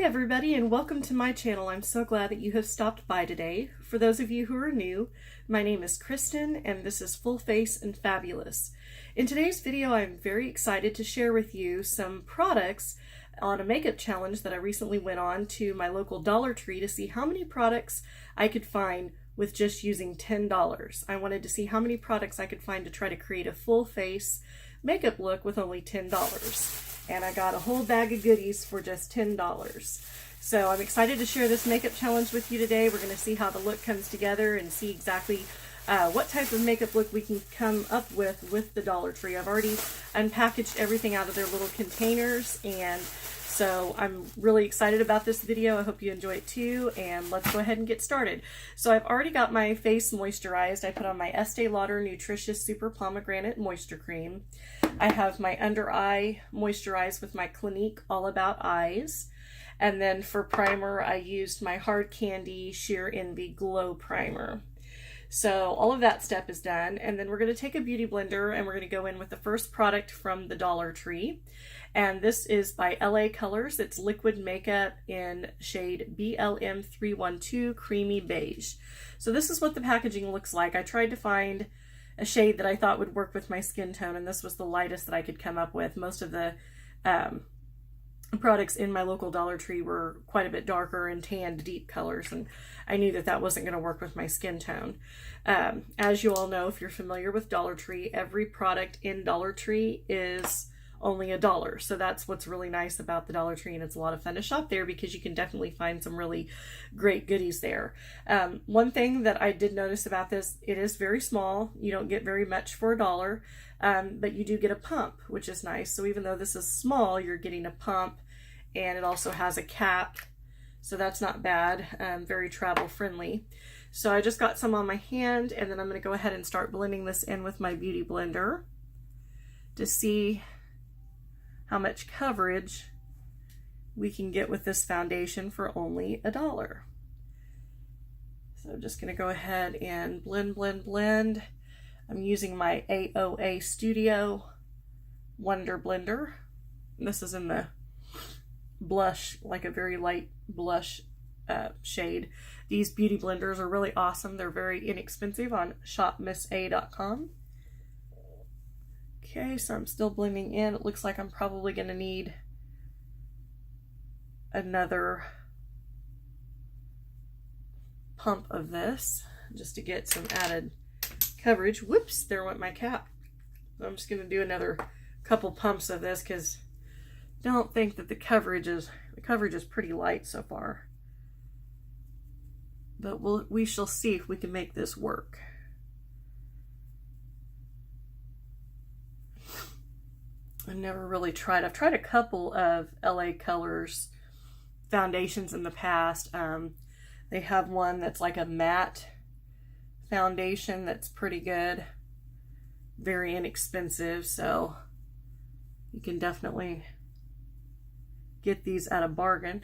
everybody, and welcome to my channel. I'm so glad that you have stopped by today. For those of you who are new, my name is Kristen and this is Full Face and Fabulous. In today's video, I'm very excited to share with you some products on a makeup challenge that I recently went on to my local Dollar Tree to see how many products I could find with just using $10. I wanted to see how many products I could find to try to create a full face makeup look with only $10. And I got a whole bag of goodies for just $10. So I'm excited to share this makeup challenge with you today. We're going to see how the look comes together and see exactly what type of makeup look we can come up with the Dollar Tree. I've already unpackaged everything out of their little containers, and so I'm really excited about this video. I hope you enjoy it too, and let's go ahead and get started. So I've already got my face moisturized. I put on my Estee Lauder Nutritious Super Pomegranate Moisture Cream. I have my under eye moisturized with my Clinique All About Eyes. And then for primer, I used my Hard Candy Sheer Envy Glow Primer. So all of that step is done, and then we're going to take a beauty blender and we're going to go in with the first product from the Dollar Tree. And this is by LA Colors. It's liquid makeup in shade BLM 312 Creamy Beige. So this is what the packaging looks like. I tried to find a shade that I thought would work with my skin tone, and this was the lightest that I could come up with. Most of the products in my local Dollar Tree were quite a bit darker and tanned deep colors, and I knew that that wasn't going to work with my skin tone. As you all know, if you're familiar with Dollar Tree, every product in Dollar Tree is only $1. So that's what's really nice about the Dollar Tree, and it's a lot of fun to shop there because you can definitely find some really great goodies there. One thing that I did notice about this, it is very small. You don't get very much for $1, but you do get a pump, which is nice. So even though this is small, you're getting a pump, and it also has a cap, so that's not bad. Very travel friendly. So I just got some on my hand, and then I'm going to go ahead and start blending this in with my beauty blender to see how much coverage we can get with this foundation for only $1. So I'm just going to go ahead and blend. I'm using my AOA Studio Wonder Blender. This is in the blush, like a very light blush shade. These beauty blenders are really awesome. They're very inexpensive on shopmissa.com. Okay, so I'm still blending in. It looks like I'm probably going to need another pump of this just to get some added coverage. Whoops, there went my cap. I'm just going to do another couple pumps of this because I don't think that the coverage is pretty light so far. But we shall see if we can make this work. I've never really tried. I've tried a couple of LA Colors foundations in the past. They have one that's like a matte foundation that's pretty good. Very inexpensive, so you can definitely get these at a bargain.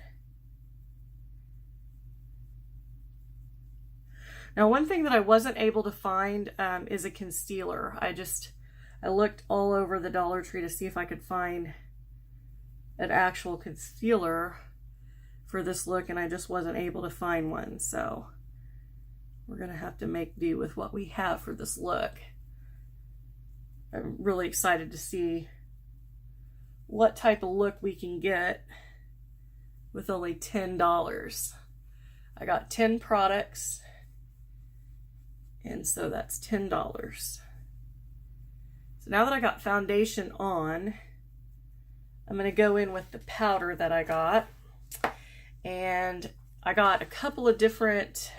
Now, one thing that I wasn't able to find is a concealer. I looked all over the Dollar Tree to see if I could find an actual concealer for this look, and I just wasn't able to find one. So we're going to have to make do with what we have for this look. I'm really excited to see what type of look we can get with only $10. I got 10 products, and so that's $10. So now that I got foundation on, I'm going to go in with the powder that I got. And I got a couple of different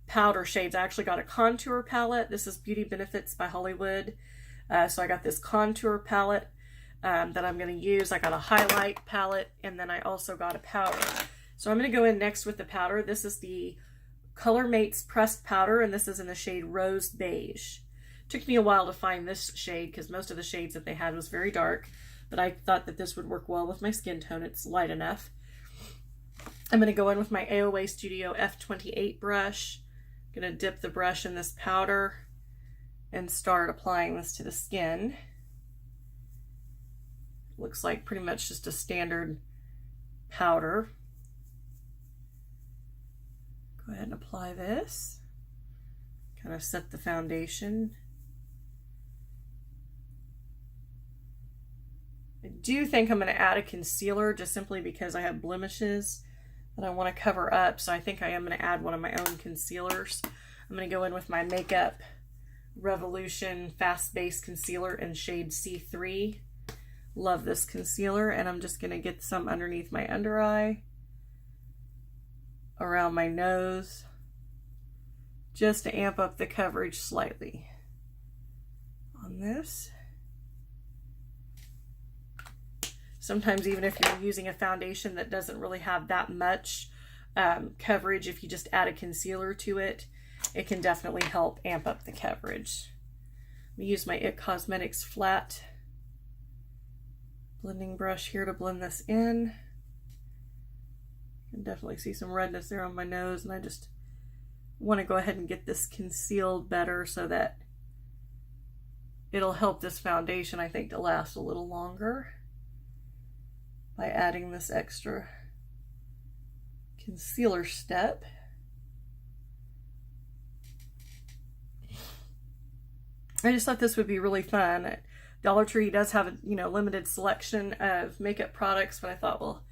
powder shades. I actually got a contour palette. This is Beauty Benefits by Hollywood. So I got this contour palette that I'm going to use. I got a highlight palette, and then I also got a powder. So I'm going to go in next with the powder. This is the Colormates pressed powder, and this is in the shade Rose Beige. Took me a while to find this shade because most of the shades that they had was very dark, but I thought that this would work well with my skin tone. It's light enough. I'm going to go in with my AOA Studio F28 brush. I'm going to dip the brush in this powder and start applying this to the skin. Looks like pretty much just a standard powder. Go ahead and apply this. Kind of set the foundation. I do think I'm going to add a concealer just simply because I have blemishes that I want to cover up. So I think I am going to add one of my own concealers. I'm going to go in with my Makeup Revolution Fast Base Concealer in shade C3. Love this concealer, and I'm just going to get some underneath my under eye, around my nose, just to amp up the coverage slightly on this. Sometimes even if you're using a foundation that doesn't really have that much coverage, if you just add a concealer to it, it can definitely help amp up the coverage. I'm going to use my IT Cosmetics flat blending brush here to blend this in. You can definitely see some redness there on my nose, and I just want to go ahead and get this concealed better so that it'll help this foundation, I think, to last a little longer by adding this extra concealer step. I just thought this would be really fun. Dollar Tree does have a limited selection of makeup products, but I thought, well,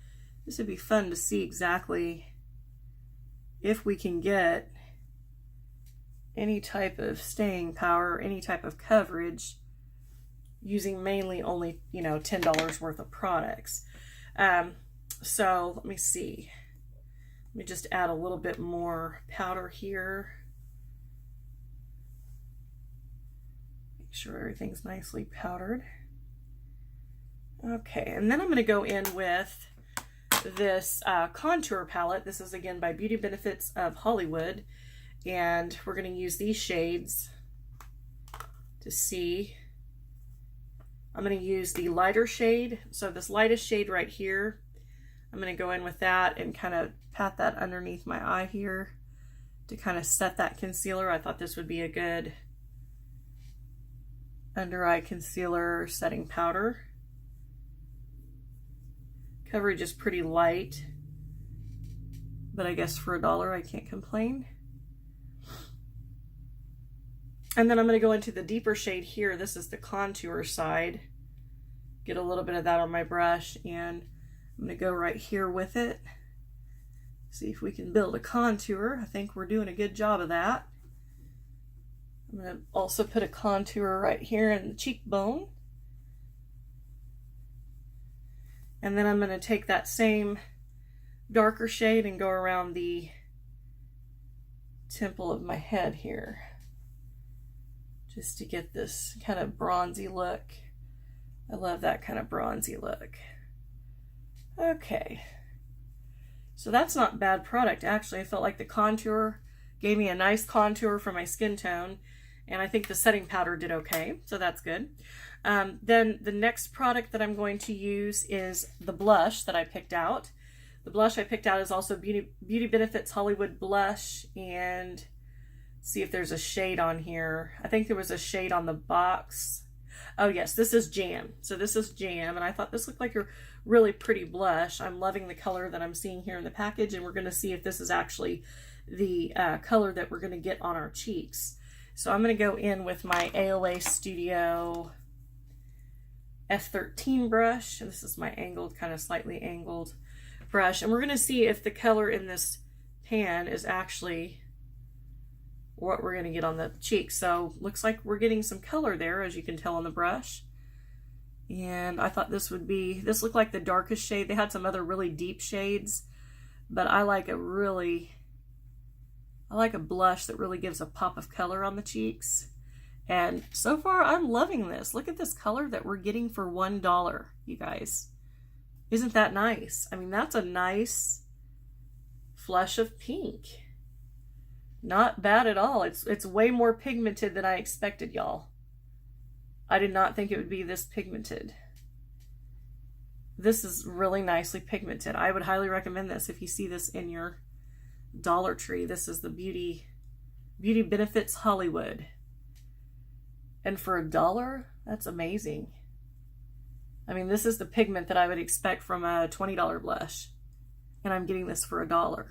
this would be fun to see exactly if we can get any type of staying power, any type of coverage using mainly only, $10 worth of products. So let me see. Let me just add a little bit more powder here. Make sure everything's nicely powdered. Okay, and then I'm going to go in with this contour palette. This is again by Beauty Benefits of Hollywood, and we're going to use these shades to see. I'm going to use the lighter shade, so this lightest shade right here, I'm going to go in with that and kind of pat that underneath my eye here to kind of set that concealer. I thought this would be a good under eye concealer setting powder. Coverage is pretty light, but I guess for $1 I can't complain. And then I'm going to go into the deeper shade here. This is the contour side. Get a little bit of that on my brush, and I'm going to go right here with it. See if we can build a contour. I think we're doing a good job of that. I'm going to also put a contour right here in the cheekbone. And then I'm going to take that same darker shade and go around the temple of my head here, just to get this kind of bronzy look. I love that kind of bronzy look. Okay, so that's not bad product. Actually, I felt like the contour gave me a nice contour for my skin tone, and I think the setting powder did okay, so that's good. Then the next product that I'm going to use is the blush that I picked out. The blush I picked out is also Beauty Benefits Hollywood Blush, and see if there's a shade on here. I think there was a shade on the box. Oh yes, this is Jam. So this is Jam, and I thought this looked like a really pretty blush. I'm loving the color that I'm seeing here in the package, and we're going to see if this is actually the color that we're going to get on our cheeks. So I'm going to go in with my AOA Studio F13 brush. This is my angled, kind of slightly angled brush, and we're going to see if the color in this pan is actually what we're going to get on the cheeks. So looks like we're getting some color there, as you can tell on the brush. And I thought this looked like the darkest shade. They had some other really deep shades, but I like a blush that really gives a pop of color on the cheeks. And so far I'm loving this. Look at this color that we're getting for $1, you guys. Isn't that nice? I mean, that's a nice flush of pink. Not bad at all. It's way more pigmented than I expected, y'all. I did not think it would be this pigmented. This is really nicely pigmented. I would highly recommend this if you see this in your Dollar Tree. This is the Beauty Benefits Hollywood. And for $1, that's amazing. I mean, this is the pigment that I would expect from a $20 blush. and I'm getting this for $1.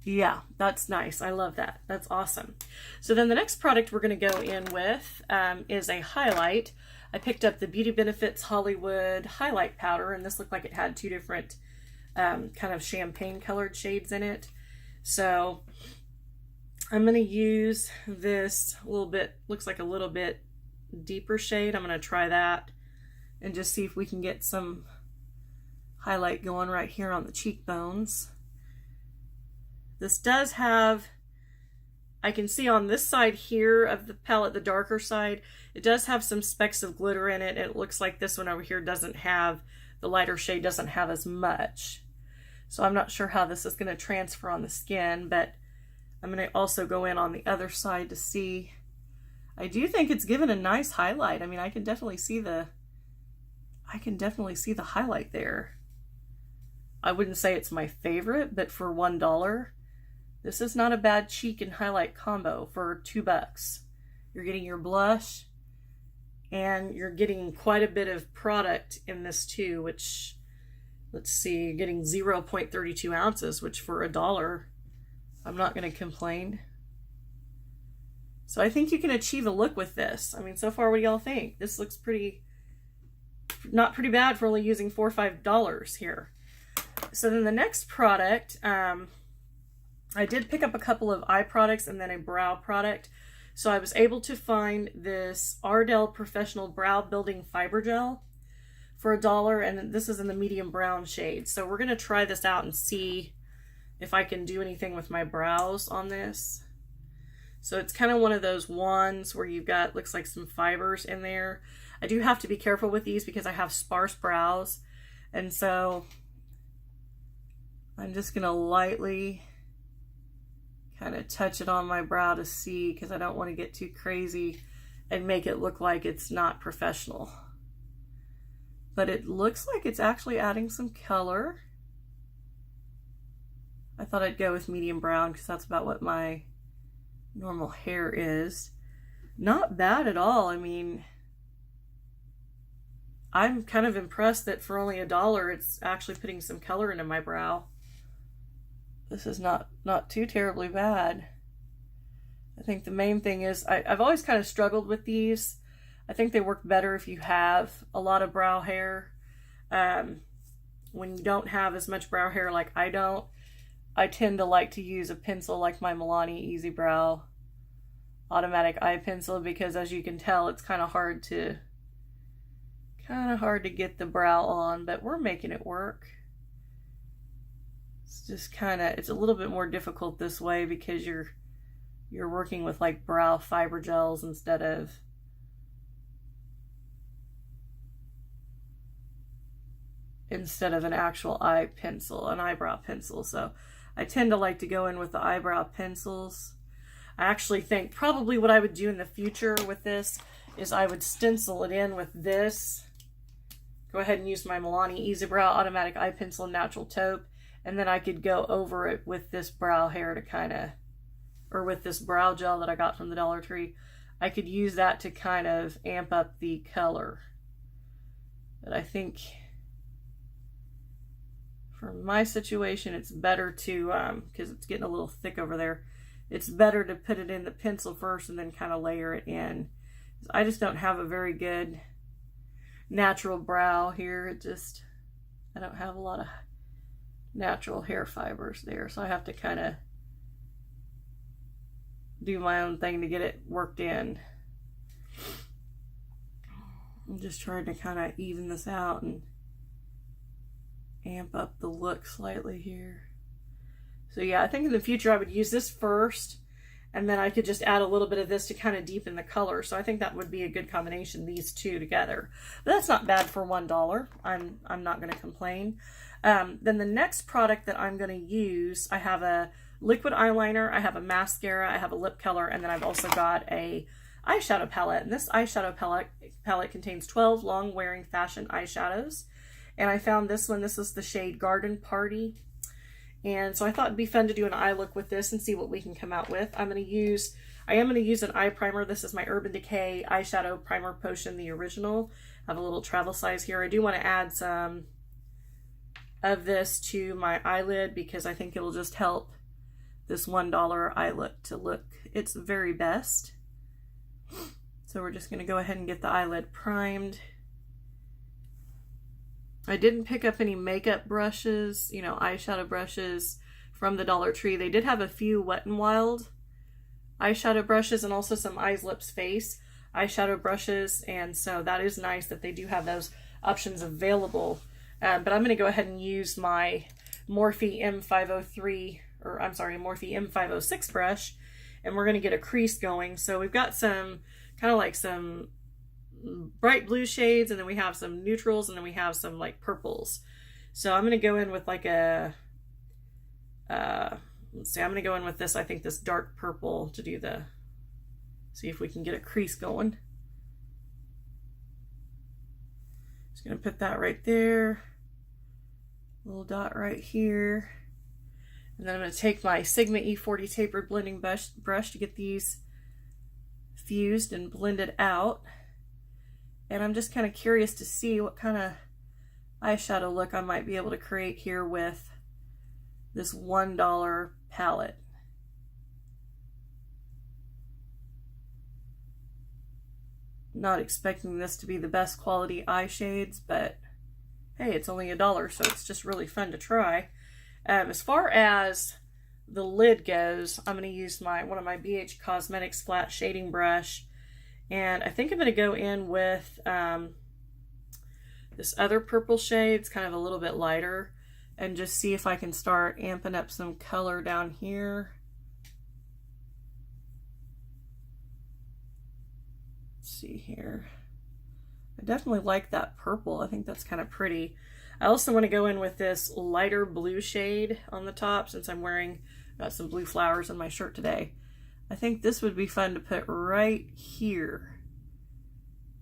Yeah, that's nice. I love that. That's awesome. So then the next product we're going to go in with is a highlight. I picked up the Beauty Benefits Hollywood highlight powder, and this looked like it had two different kind of champagne colored shades in it. So I'm going to use this a little bit, looks like a little bit deeper shade. I'm going to try that and just see if we can get some highlight going right here on the cheekbones. This does have, I can see on this side here of the palette, the darker side, it does have some specks of glitter in it. It looks like this one over here doesn't have, the lighter shade doesn't have as much. So I'm not sure how this is going to transfer on the skin, but I'm going to also go in on the other side to see. I do think it's given a nice highlight. I mean, I can definitely see the highlight there. I wouldn't say it's my favorite, but for $1, this is not a bad cheek and highlight combo for $2. You're getting your blush and you're getting quite a bit of product in this too, which, let's see, you're getting 0.32 ounces, which for $1, I'm not going to complain. So I think you can achieve a look with this. I mean, so far, what do y'all think? This looks not pretty bad for only using $4 or $5 here. So then the next product, I did pick up a couple of eye products and then a brow product. So I was able to find this Ardell Professional Brow Building Fiber Gel for $1, and this is in the medium brown shade. So we're going to try this out and see if I can do anything with my brows on this. So it's kind of one of those ones where you've got, looks like some fibers in there. I do have to be careful with these because I have sparse brows, and so I'm just going to lightly kind of touch it on my brow to see, because I don't want to get too crazy and make it look like it's not professional. But it looks like it's actually adding some color. I thought I'd go with medium brown because that's about what my normal hair is. Not bad at all. I mean, I'm kind of impressed that for only $1, it's actually putting some color into my brow. This is not too terribly bad. I think the main thing is I've always kind of struggled with these. I think they work better if you have a lot of brow hair. When you don't have as much brow hair like I don't, I tend to like to use a pencil like my Milani Easy Brow automatic eye pencil, because as you can tell, it's kind of hard to get the brow on, but we're making it work. It's just it's a little bit more difficult this way because you're working with like brow fiber gels instead of an actual eye pencil, an eyebrow pencil. So I tend to like to go in with the eyebrow pencils. I actually think probably what I would do in the future with this is I would stencil it in with this. Go ahead and use my Milani Easy Brow Automatic Eye Pencil Natural Taupe, and then I could go over it with this brow hair to or with this brow gel that I got from the Dollar Tree. I could use that to kind of amp up the color. But I think for my situation, it's better to, because it's getting a little thick over there, it's better to put it in the pencil first and then kind of layer it in. I just don't have a very good natural brow here. I don't have a lot of natural hair fibers there, so I have to kind of do my own thing to get it worked in. I'm just trying to kind of even this out and amp up the look slightly here. So yeah, I think in the future I would use this first, and then I could just add a little bit of this to kind of deepen the color. So I think that would be a good combination, these two together. But that's not bad for $1. I'm not going to complain. Then the next product that I'm going to use, I have a liquid eyeliner, I have a mascara, I have a lip color, and then I've also got a eyeshadow palette. And this eyeshadow palette contains 12 long wearing fashion eyeshadows. And I found this one. This is the shade Garden Party. And so I thought it'd be fun to do an eye look with this and see what we can come out with. I am going to use an eye primer. This is my Urban Decay Eyeshadow Primer Potion, the original. I have a little travel size here. I do want to add some of this to my eyelid because I think it'll just help this $1 eye look to look its very best. So we're just going to go ahead and get the eyelid primed. I didn't pick up any makeup brushes, you know, eyeshadow brushes from the Dollar Tree. They did have a few Wet n Wild eyeshadow brushes and also some Eyes Lips Face eyeshadow brushes, and so that is nice that they do have those options available. But I'm going to go ahead and use my Morphe M503, or I'm sorry, Morphe M506 brush, and we're going to get a crease going. So we've got some kind of like some bright blue shades, and then we have some neutrals, and then we have some like purples. So I'm going to go in with like a, let's see, I'm going to go in with this, I think this dark purple to do the, see if we can get a crease going. Just going to put that right there, little dot right here. And then I'm going to take my Sigma E40 tapered blending brush to get these fused and blended out. And I'm just kind of curious to see what kind of eyeshadow look I might be able to create here with this $1 palette. Not expecting this to be the best quality eye shades, but hey, it's only $1, so it's just really fun to try. As far as the lid goes, I'm going to use one of my BH Cosmetics flat shading brush, and I think I'm going to go in with this other purple shade. It's kind of a little bit lighter, and just see if I can start amping up some color down here. See here, I definitely like that purple. I think that's kind of pretty. I also want to go in with this lighter blue shade on the top, since I'm got some blue flowers on my shirt today. I think this would be fun to put right here,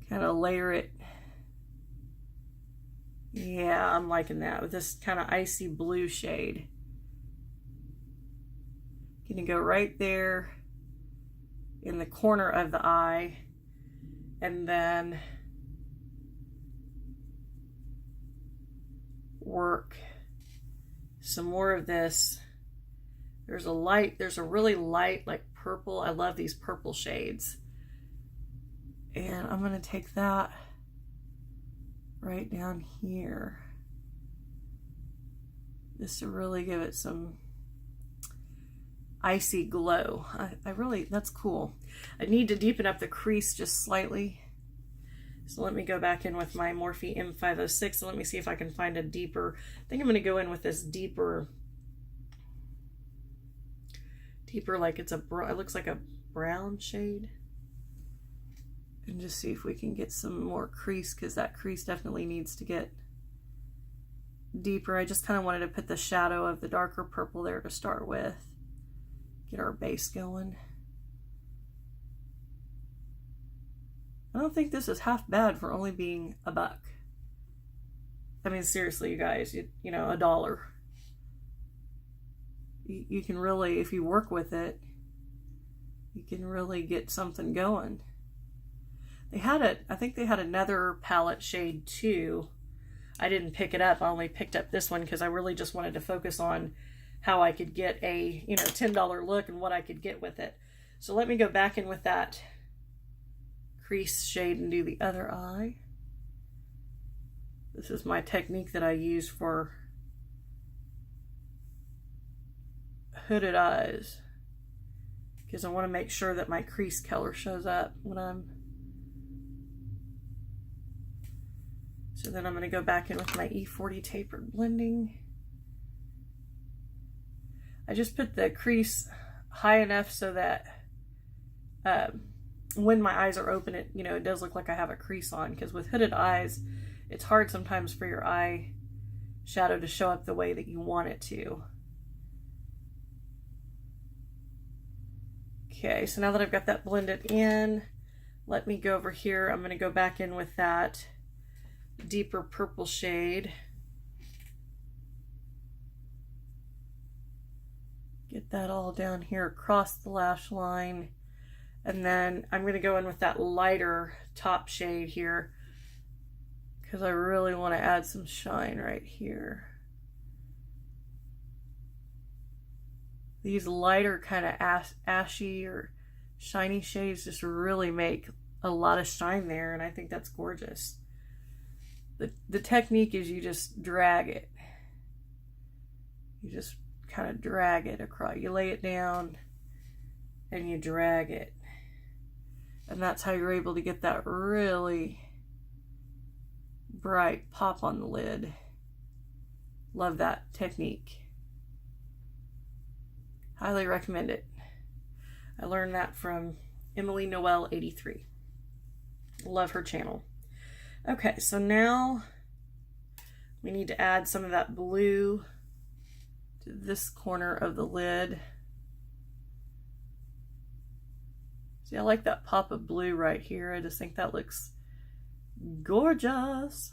kind of layer it. Yeah, I'm liking that with this kind of icy blue shade. Gonna go right there in the corner of the eye. And then work some more of this. There's a really light like purple. I love these purple shades. And I'm going to take that right down here, just to really give it some icy glow. That's cool. I need to deepen up the crease just slightly. So let me go back in with my Morphe M506 and let me see if I can find a deeper. I think I'm going to go in with this deeper like it looks like a brown shade. And just see if we can get some more crease, because that crease definitely needs to get deeper. I just kind of wanted to put the shadow of the darker purple there to start with. Get our base going. I don't think this is half bad for only being $1. I mean, seriously, you guys, you know, $1. You can really, if you work with it, you can really get something going. I think they had another palette shade too. I didn't pick it up. I only picked up this one because I really just wanted to focus on how I could get a, you know, $10 look and what I could get with it. So let me go back in with that crease shade and do the other eye. This is my technique that I use for hooded eyes, because I want to make sure that my crease color shows up when so then I'm going to go back in with my E40 tapered blending. I just put the crease high enough so that when my eyes are open, it does look like I have a crease on, because with hooded eyes, it's hard sometimes for your eye shadow to show up the way that you want it to. Okay, so now that I've got that blended in, let me go over here. I'm going to go back in with that deeper purple shade. Get that all down here across the lash line. And then I'm going to go in with that lighter top shade here, because I really want to add some shine right here. These lighter kind of ashy or shiny shades just really make a lot of shine there, and I think that's gorgeous. The technique is you just drag it. You just kind of drag it across. You lay it down and you drag it. And that's how you're able to get that really bright pop on the lid. Love that technique. Highly recommend it. I learned that from Emily Noel 83. Love her channel. Okay, so now we need to add some of that blue to this corner of the lid. See, I like that pop of blue right here. I just think that looks gorgeous.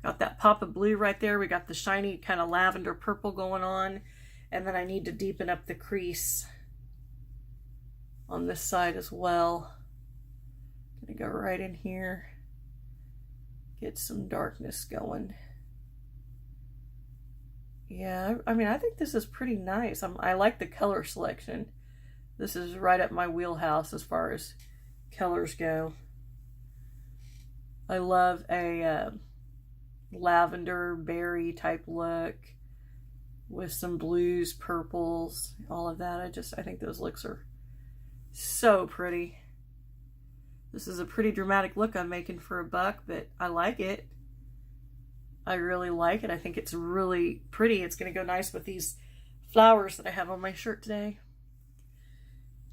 Got that pop of blue right there. We got the shiny kind of lavender purple going on. And then I need to deepen up the crease on this side as well. Gonna go right in here. Get some darkness going. Yeah, I mean, I think this is pretty nice. I like the color selection. This is right up my wheelhouse as far as colors go. I love a lavender berry type look with some blues, purples, all of that. I think those looks are so pretty. This is a pretty dramatic look I'm making for $1, but I like it. I really like it. I think it's really pretty. It's going to go nice with these flowers that I have on my shirt today.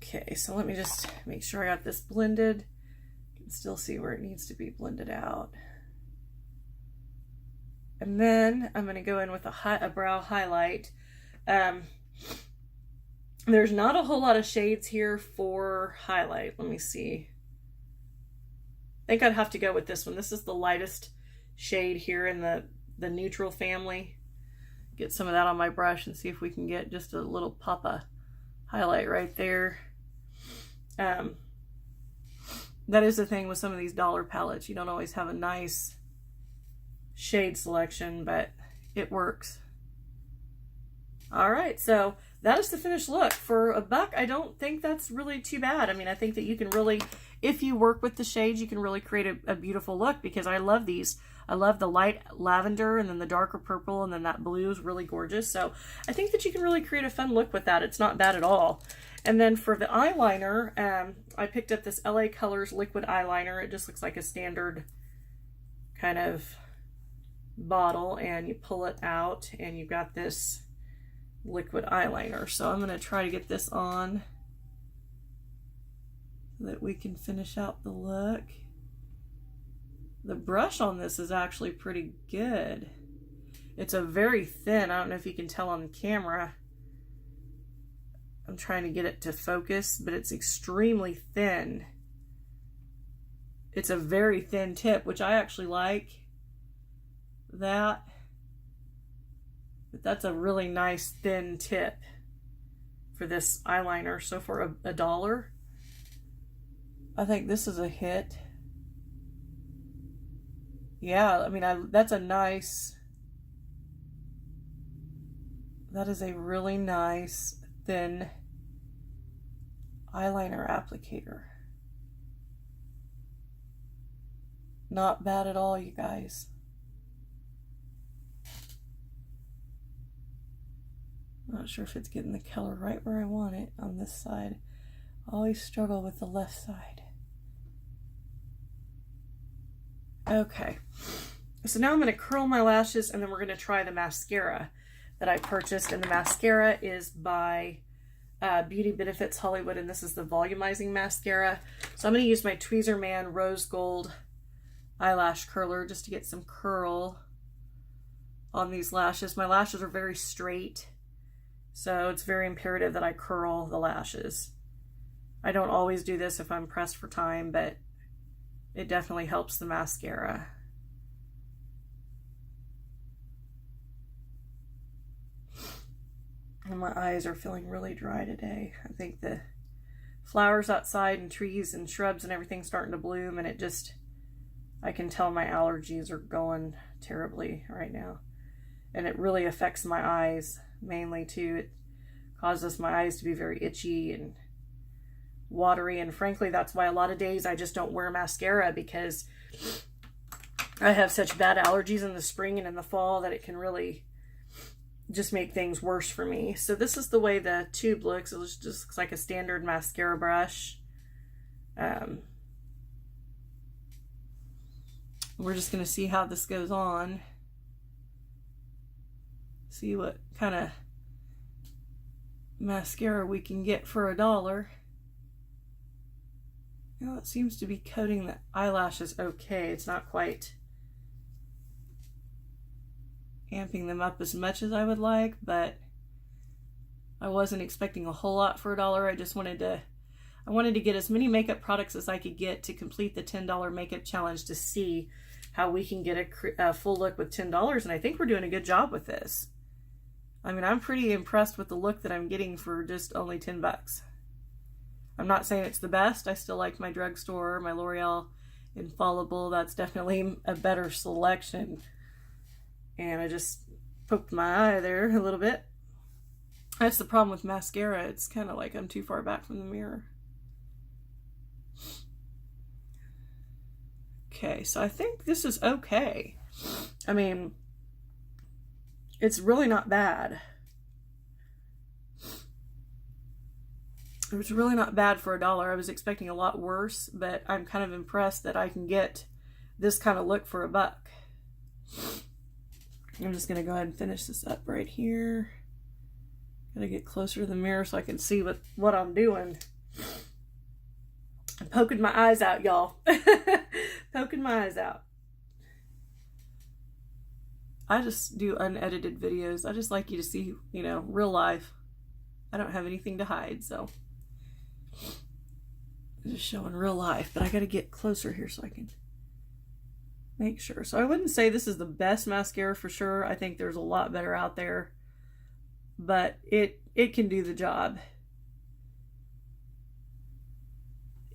Okay, so let me just make sure I got this blended. You can still see where it needs to be blended out. And then I'm going to go in with a brow highlight. There's not a whole lot of shades here for highlight. Let me see. I think I'd have to go with this one. This is the lightest shade here in the neutral family. Get some of that on my brush and see if we can get just a little pop of highlight right there. That is the thing with some of these dollar palettes. You don't always have a nice shade selection, but it works. All right, so that is the finished look. For $1, I don't think that's really too bad. I mean, I think that you can really, if you work with the shades, you can really create a beautiful look, because I love these. I love the light lavender and then the darker purple, and then that blue is really gorgeous. So I think that you can really create a fun look with that. It's not bad at all. And then for the eyeliner, I picked up this LA Colors liquid eyeliner. It just looks like a standard kind of bottle, and you pull it out and you've got this liquid eyeliner. So I'm going to try to get this on so that we can finish out the look. The brush on this is actually pretty good. It's a very thin, I don't know if you can tell on the camera. I'm trying to get it to focus, but it's extremely thin. It's a very thin tip, which I actually like that. But that's a really nice thin tip for this eyeliner. So for $1, I think this is a hit. Yeah, I mean, that's a nice, that is a really nice thin eyeliner applicator. Not bad at all, you guys. Not sure if it's getting the color right where I want it on this side. I always struggle with the left side. Okay, so now I'm going to curl my lashes, and then we're going to try the mascara that I purchased. And the mascara is by Beauty Benefits Hollywood, and this is the volumizing mascara. So I'm going to use my Tweezerman Rose Gold eyelash curler just to get some curl on these lashes. My lashes are very straight, so it's very imperative that I curl the lashes. I don't always do this if I'm pressed for time, but it definitely helps the mascara. And my eyes are feeling really dry today. I think the flowers outside and trees and shrubs and everything starting to bloom, and it just, I can tell my allergies are going terribly right now. And it really affects my eyes mainly too. It causes my eyes to be very itchy and watery, and frankly that's why a lot of days I just don't wear mascara, because I have such bad allergies in the spring and in the fall that it can really just make things worse for me. So this is the way the tube looks. It just looks like a standard mascara brush. We're just going to see how this goes on. See what kind of mascara we can get for $1. You know, it seems to be coating the eyelashes okay. It's not quite amping them up as much as I would like, but I wasn't expecting a whole lot for $1. I just wanted to get as many makeup products as I could get to complete the $10 makeup challenge, to see how we can get a full look with $10, and I think we're doing a good job with this. I mean, I'm pretty impressed with the look that I'm getting for just only 10 bucks. I'm not saying it's the best. I still like my drugstore, my L'Oreal Infallible. That's definitely a better selection. And I just poked my eye there a little bit. That's the problem with mascara. It's kind of like I'm too far back from the mirror. Okay, so I think this is okay. I mean, it's really not bad. It was really not bad for $1. I was expecting a lot worse, but I'm kind of impressed that I can get this kind of look for $1. I'm just going to go ahead and finish this up right here. Gotta get closer to the mirror so I can see what I'm doing. I'm poking my eyes out, y'all. Poking my eyes out. I just do unedited videos. I just like you to see, you know, real life. I don't have anything to hide, so I'm just showing real life. But I gotta get closer here so I can make sure. So I wouldn't say this is the best mascara for sure. I think there's a lot better out there, but it can do the job.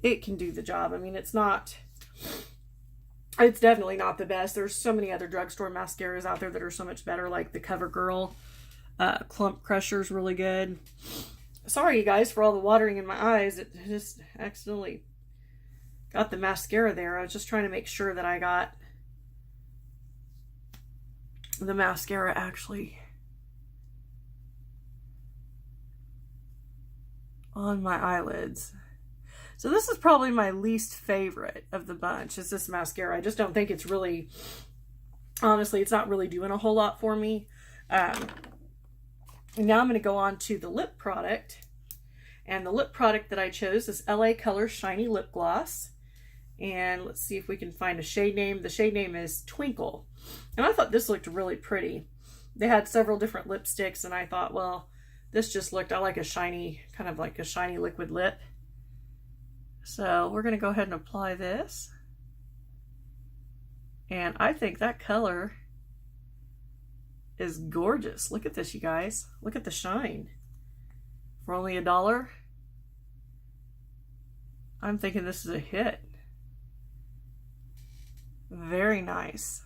It can do the job. I mean, it's definitely not the best. There's so many other drugstore mascaras out there that are so much better, like the CoverGirl Clump Crusher is really good. Sorry, you guys, for all the watering in my eyes. It just accidentally got the mascara there. I was just trying to make sure that I got the mascara actually on my eyelids. So this is probably my least favorite of the bunch, is this mascara. I just don't think it's really, honestly, it's not really doing a whole lot for me. Now I'm going to go on to the lip product. And the lip product that I chose is LA Colors Shiny Lip Gloss. And let's see if we can find a shade name. The shade name is Twinkle. And I thought this looked really pretty. They had several different lipsticks, and I thought, well, this just looked, I like a shiny, kind of like a shiny liquid lip. So we're going to go ahead and apply this. And I think that color is gorgeous. Look at this, you guys. Look at the shine. For only $1, I'm thinking this is a hit. Very nice.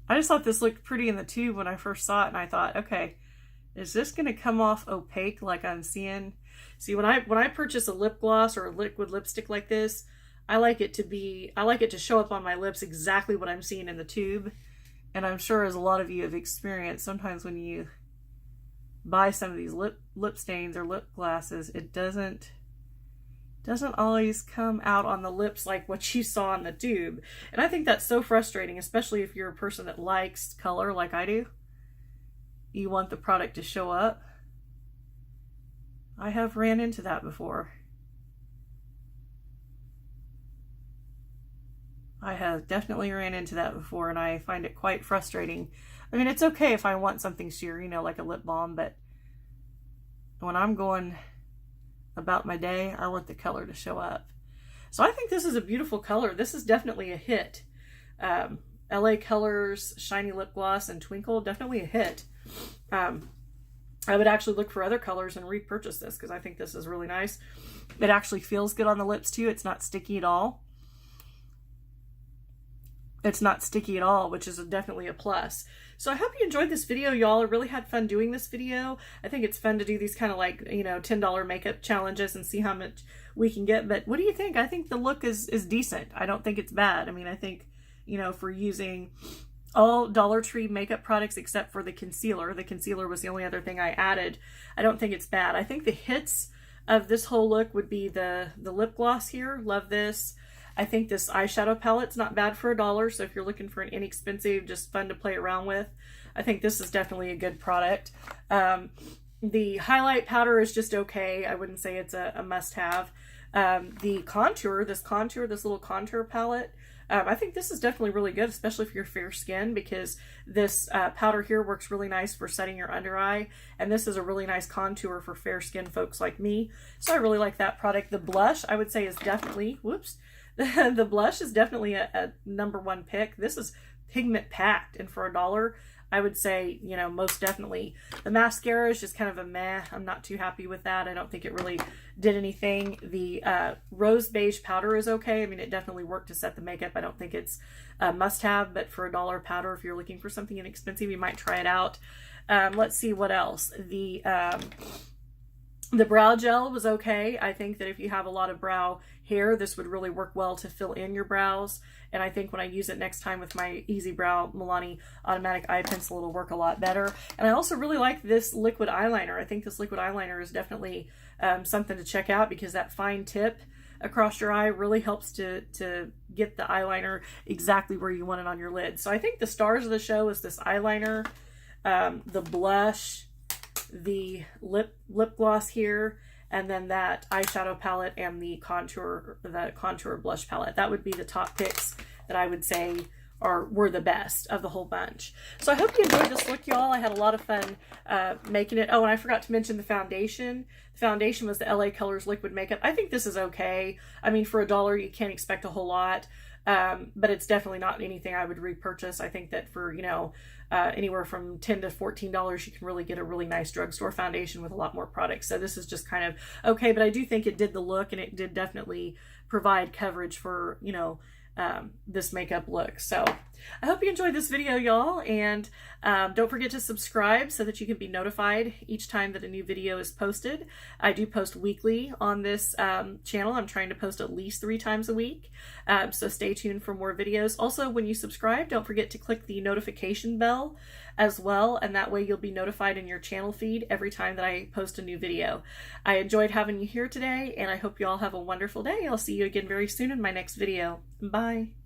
I just thought this looked pretty in the tube when I first saw it, and I thought, okay, is this going to come off opaque like I'm seeing? See, when I purchase a lip gloss or a liquid lipstick like this, I like it to show up on my lips exactly what I'm seeing in the tube. And I'm sure, as a lot of you have experienced, sometimes when you buy some of these lip stains or lip glosses, it doesn't always come out on the lips like what you saw in the tube. And I think that's so frustrating, especially if you're a person that likes color like I do. You want the product to show up. I have ran into that before. I have definitely ran into that before, and I find it quite frustrating. I mean, it's okay if I want something sheer, you know, like a lip balm, but when I'm going about my day, I want the color to show up. So I think this is a beautiful color. This is definitely a hit. LA Colors Shiny Lip Gloss and Twinkle, definitely a hit. I would actually look for other colors and repurchase this, because I think this is really nice. It actually feels good on the lips too. It's not sticky at all. it's not sticky at all, which is definitely a plus. So I hope you enjoyed this video, y'all. I really had fun doing this video. I think it's fun to do these kind of like, you know, $10 makeup challenges and see how much we can get. But what do you think? I think the look is decent. I don't think it's bad. I mean, I think, you know, for using all Dollar Tree makeup products except for the concealer was the only other thing I added. I don't think it's bad. I think the hits of this whole look would be the lip gloss here. Love this. I think this eyeshadow palette's not bad for $1, so if you're looking for an inexpensive, just fun to play around with, I think this is definitely a good product. The highlight powder is just okay. I wouldn't say it's a must-have. The contour, this little contour palette, I think this is definitely really good, especially if you're fair skin, because this powder here works really nice for setting your under eye, and this is a really nice contour for fair skin folks like me. So I really like that product. The blush, I would say, is definitely, the blush is definitely a #1 pick. This is pigment packed, and for $1, I would say, you know, most definitely. The mascara is just kind of a meh. I'm not too happy with that. I don't think it really did anything. The rose beige powder is okay. I mean, it definitely worked to set the makeup. I don't think it's a must-have, but for $1 powder, if you're looking for something inexpensive, you might try it out. Let's see what else. The brow gel was okay. I think that if you have a lot of brow hair, this would really work well to fill in your brows. And I think when I use it next time with my Easy Brow Milani Automatic Eye Pencil, it'll work a lot better. And I also really like this liquid eyeliner. I think this liquid eyeliner is definitely something to check out, because that fine tip across your eye really helps to get the eyeliner exactly where you want it on your lid. So I think the stars of the show is this eyeliner, the blush, the lip gloss here, and then that eyeshadow palette and the contour blush palette. That would be the top picks that I would say were the best of the whole bunch. So I hope you enjoyed this look, y'all. I had a lot of fun making it. Oh, and I forgot to mention the foundation. The foundation was the LA Colors Liquid Makeup. I think this is okay. I mean, for $1, you can't expect a whole lot. But it's definitely not anything I would repurchase. I think that for, you know, anywhere from $10 to $14, you can really get a really nice drugstore foundation with a lot more products. So this is just kind of okay, but I do think it did the look, and it did definitely provide coverage for, you know, this makeup look. So I hope you enjoyed this video, y'all, and don't forget to subscribe so that you can be notified each time that a new video is posted. I do post weekly on this channel. I'm trying to post at least 3 times a week, so stay tuned for more videos. Also, when you subscribe, don't forget to click the notification bell as well, and that way you'll be notified in your channel feed every time that I post a new video. I enjoyed having you here today, and I hope you all have a wonderful day. I'll see you again very soon in my next video. Bye.